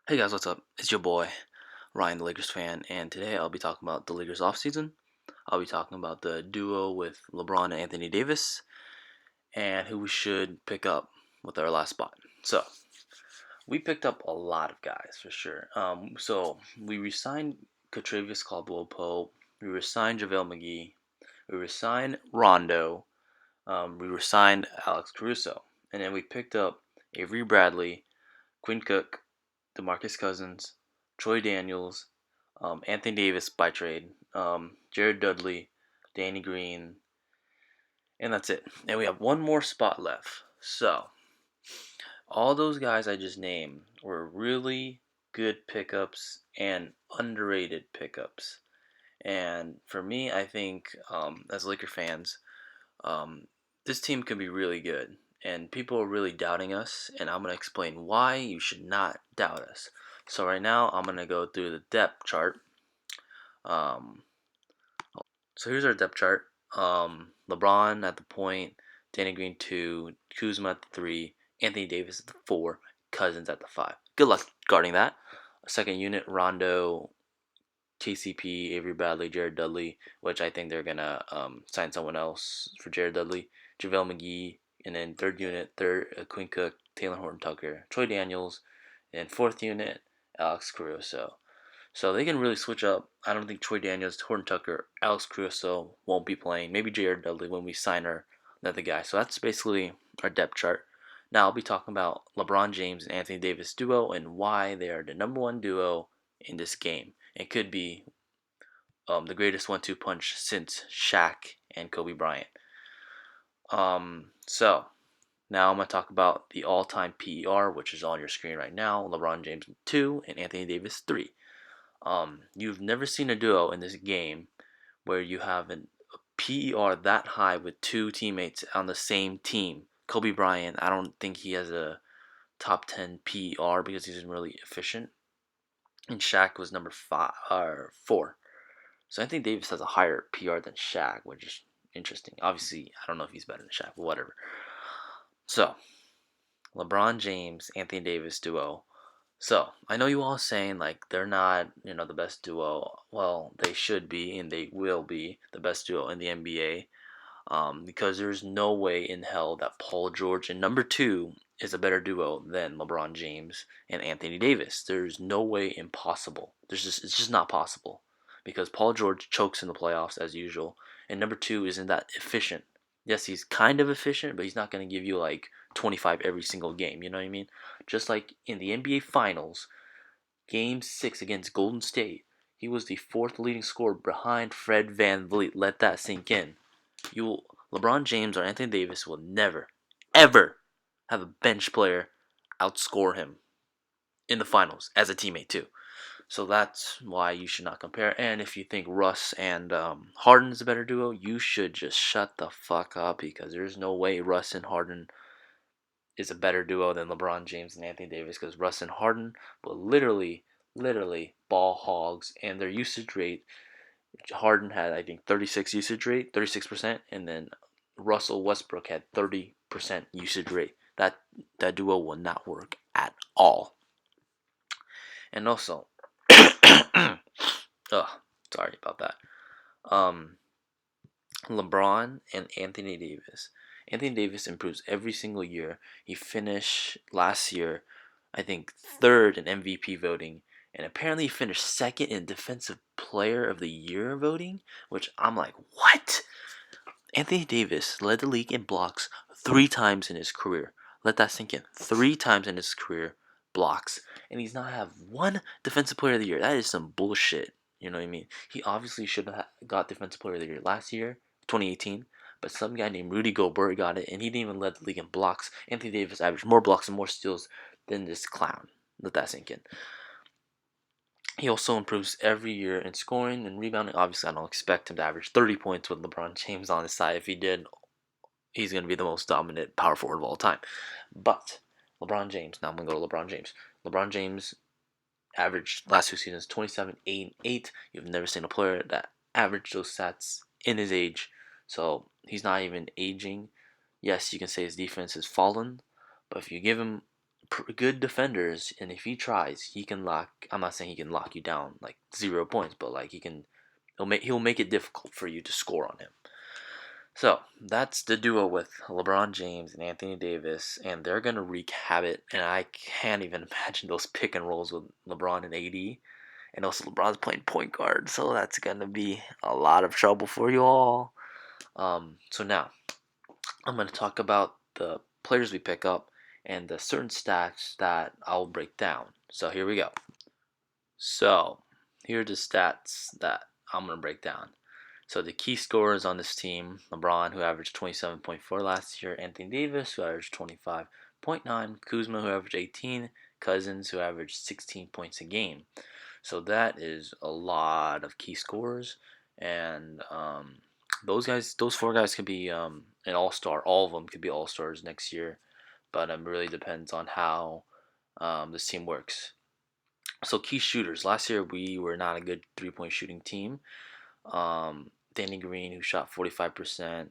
Hey guys, what's up? It's your boy, Ryan, the Lakers fan, and today I'll be talking about the Lakers offseason. I'll be talking about the duo with LeBron and Anthony Davis, and who we should pick up with our last spot. So, we picked up a lot of guys for sure. So we resigned Katravius Caldwell-Pope, we resigned JaVale McGee, we resigned Rondo, we resigned Alex Caruso, and then we picked up Avery Bradley, Quinn Cook, DeMarcus Cousins, Troy Daniels, Anthony Davis by trade, Jared Dudley, Danny Green, and that's it. And we have one more spot left. So, all those guys I just named were really good pickups and underrated pickups. And for me, I think as Laker fans, um, this team could be really good. And people are really doubting us, and I'm going to explain why you should not doubt us. So right now, I'm going to go through the depth chart. Um, so here's our depth chart. LeBron at the point, Danny Green 2, Kuzma at the 3, Anthony Davis at the 4, Cousins at the 5. Good luck guarding that. Second unit, Rondo, KCP, Avery Bradley, Jared Dudley, which I think they're gonna sign someone else for Jared Dudley, JaVale McGee, and then third unit, Quinn Cook, Taylor Horton Tucker, Troy Daniels, and fourth unit, Alex Caruso. So they can really switch up. I don't think Troy Daniels, Horton Tucker, Alex Caruso won't be playing. Maybe Jared Dudley when we sign our another guy. So that's basically our depth chart. Now I'll be talking about LeBron James and Anthony Davis duo and why they are the number one duo in this game. It could be the greatest one-two punch since Shaq and Kobe Bryant. So now I'm gonna talk about the all-time PER, which is on your screen right now. LeBron James 2 and Anthony Davis 3. You've never seen a duo in this game where you have a PER that high with two teammates on the same team. Kobe Bryant, I don't think he has a top 10 PER because he's really efficient. And Shaq was number 4. So I think Davis has a higher PR than Shaq, which is interesting. Obviously, I don't know if he's better than Shaq, but whatever. So, LeBron James, Anthony Davis duo. So, I know you all saying like they're not, the best duo. Well, they should be and they will be the best duo in the NBA. Because there's no way in hell that Paul George and number 2 is a better duo than LeBron James and Anthony Davis. There's no way impossible. It's just not possible because Paul George chokes in the playoffs as usual, and number 2 isn't that efficient. Yes, he's kind of efficient, but he's not going to give you like 25 every single game. You know what I mean? Just like in the NBA Finals, Game 6 against Golden State, he was the fourth leading scorer behind Fred VanVleet. Let that sink in. You LeBron James or Anthony Davis will never, ever have a bench player outscore him in the finals as a teammate too. So that's why you should not compare. And if you think Russ and Harden is a better duo, you should just shut the fuck up because there's no way Russ and Harden is a better duo than LeBron James and Anthony Davis because Russ and Harden will literally ball hogs and their usage rate. Harden had I think 36%, and then Russell Westbrook had 30% usage rate. That duo will not work at all. And also, oh, sorry about that. Um, LeBron and Anthony Davis. Anthony Davis improves every single year. He finished last year, I think, third in MVP voting, and apparently he finished second in Defensive Player of the Year voting, which I'm like, what? Anthony Davis led the league in blocks 3 times in his career. Let that sink in. 3 times in his career, blocks. And he's not have one Defensive Player of the Year. That is some bullshit. You know what I mean? He obviously should have got Defensive Player of the Year last year, 2018. But some guy named Rudy Gobert got it, and he didn't even lead the league in blocks. Anthony Davis averaged more blocks and more steals than this clown. Let that sink in. He also improves every year in scoring and rebounding. Obviously, I don't expect him to average 30 points with LeBron James on his side. If he did, he's going to be the most dominant power forward of all time. But LeBron James, now I'm going to go to LeBron James. LeBron James averaged last 2 seasons 27, 8, and 8. You've never seen a player that averaged those stats in his age. So he's not even aging. Yes, you can say his defense has fallen, but if you give him good defenders, and if he tries, he can lock. I'm not saying he can lock you down like 0 points, but like he'll make it difficult for you to score on him. So that's the duo with LeBron James and Anthony Davis, and they're gonna wreak havoc. And I can't even imagine those pick and rolls with LeBron and AD. And also LeBron's playing point guard, so that's gonna be a lot of trouble for you all. So now I'm gonna talk about the players we pick up and the certain stats that I'll break down. So here we go. So here are the stats that I'm gonna break down. So the key scorers on this team: LeBron, who averaged 27.4 last year; Anthony Davis, who averaged 25.9; Kuzma, who averaged 18; Cousins, who averaged 16 points a game. So that is a lot of key scorers, and those four guys could be an all-star. All of them could be all-stars next year, but it really depends on how this team works. So key shooters. Last year we were not a good three-point shooting team. Danny Green, who shot 45%,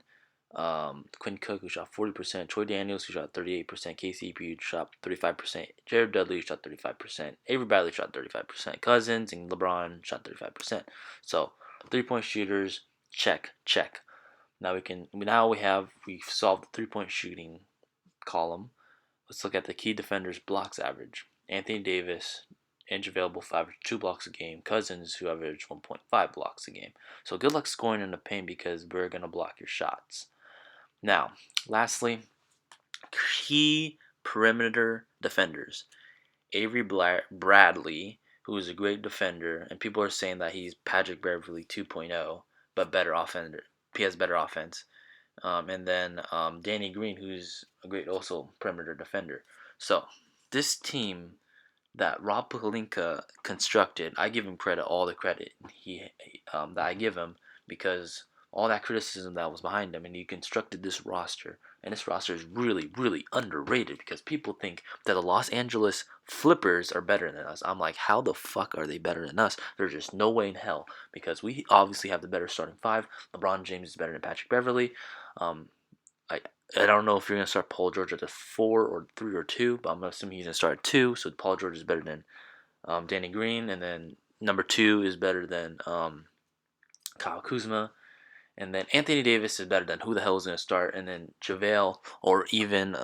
Quinn Cook, who shot 40%, Troy Daniels, who shot 38%, KCP, who shot 35%, Jared Dudley, who shot 35%, Avery Bradley shot 35%, Cousins and LeBron shot 35%. So 3-point shooters, check. We've solved the 3-point shooting column. Let's look at the key defenders blocks average. Anthony Davis, inch available for average 2 blocks a game. Cousins, who averaged 1.5 blocks a game. So good luck scoring in the paint because we're going to block your shots. Now, lastly, key perimeter defenders. Avery Bradley, who is a great defender, and people are saying that he's Patrick Beverley 2.0, but better offender. He has better offense. And then Danny Green, who's a great also perimeter defender. So this team that Rob Pelinka constructed, I give him credit, all the credit that I give him, because all that criticism that was behind him, and he constructed this roster, and this roster is really, really underrated because people think that the Los Angeles Flippers are better than us. I'm like, how the fuck are they better than us? There's just no way in hell, because we obviously have the better starting five. LeBron James is better than Patrick Beverley. I I don't know if you're gonna start Paul George at the 4 or 3 or 2, but I'm assuming he's gonna start at 2. So Paul George is better than Danny Green, and then number 2 is better than Kyle Kuzma, and then Anthony Davis is better than who the hell is gonna start, and then JaVale or even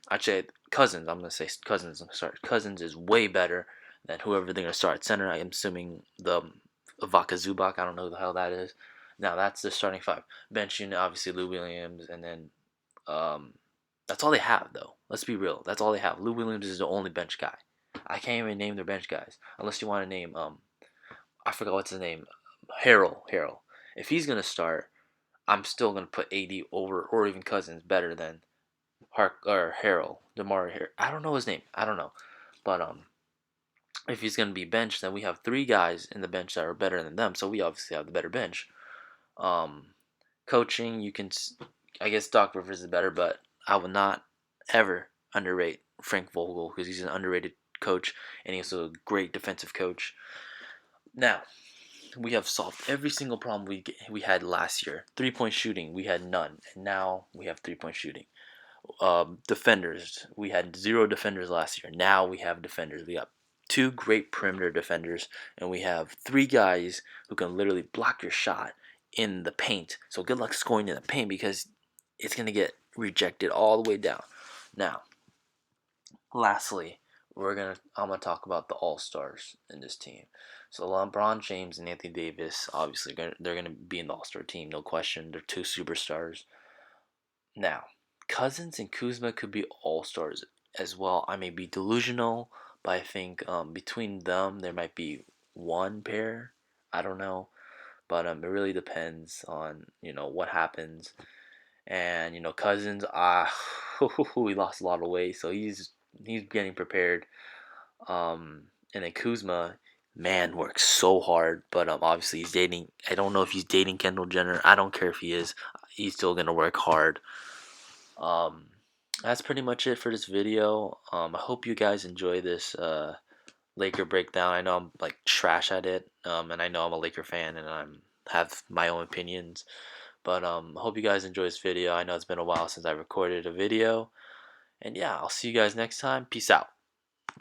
actually Cousins. I'm gonna say Cousins is gonna start. Cousins is way better than whoever they're gonna start at center. I'm assuming the Vaka Zubac. I don't know who the hell that is. Now that's the starting five. Bench unit, obviously Lou Williams, and then that's all they have, though. Let's be real. That's all they have. Lou Williams is the only bench guy. I can't even name their bench guys unless you want to name I forgot what's his name. Harrell. If he's gonna start, I'm still gonna put AD over or even Cousins better than Harrell, DeMar Harrell. I don't know his name. I don't know, but if he's gonna be benched, then we have 3 guys in the bench that are better than them. So we obviously have the better bench. Coaching, I guess Doc Rivers is better, but I would not ever underrate Frank Vogel because he's an underrated coach and he's also a great defensive coach. Now, we have solved every single problem we had last year. 3-point shooting, we had none, and now we have 3-point shooting. Defenders, we had 0 defenders last year. Now we have defenders. We got 2 great perimeter defenders, and we have 3 guys who can literally block your shot in the paint. So good luck scoring in the paint because it's going to get rejected all the way down. Now, lastly, I'm gonna talk about the all-stars in this team. So LeBron James and Anthony Davis, obviously, they're gonna be in the all-star team, no question. They're 2 superstars. Now, Cousins and Kuzma could be all-stars as well. I may be delusional, but I think between them there might be one pair. I don't know, but it really depends on what happens. And Cousins, he lost a lot of weight, so he's getting prepared. And then Kuzma, man, works so hard, but obviously he's dating. I don't know if he's dating Kendall Jenner. I don't care if he is. He's still gonna work hard. That's pretty much it for this video. I hope you guys enjoy this Laker breakdown. I know I'm like trash at it, and I know I'm a Laker fan, and I have my own opinions. But I hope you guys enjoy this video. I know it's been a while since I recorded a video. And yeah, I'll see you guys next time. Peace out.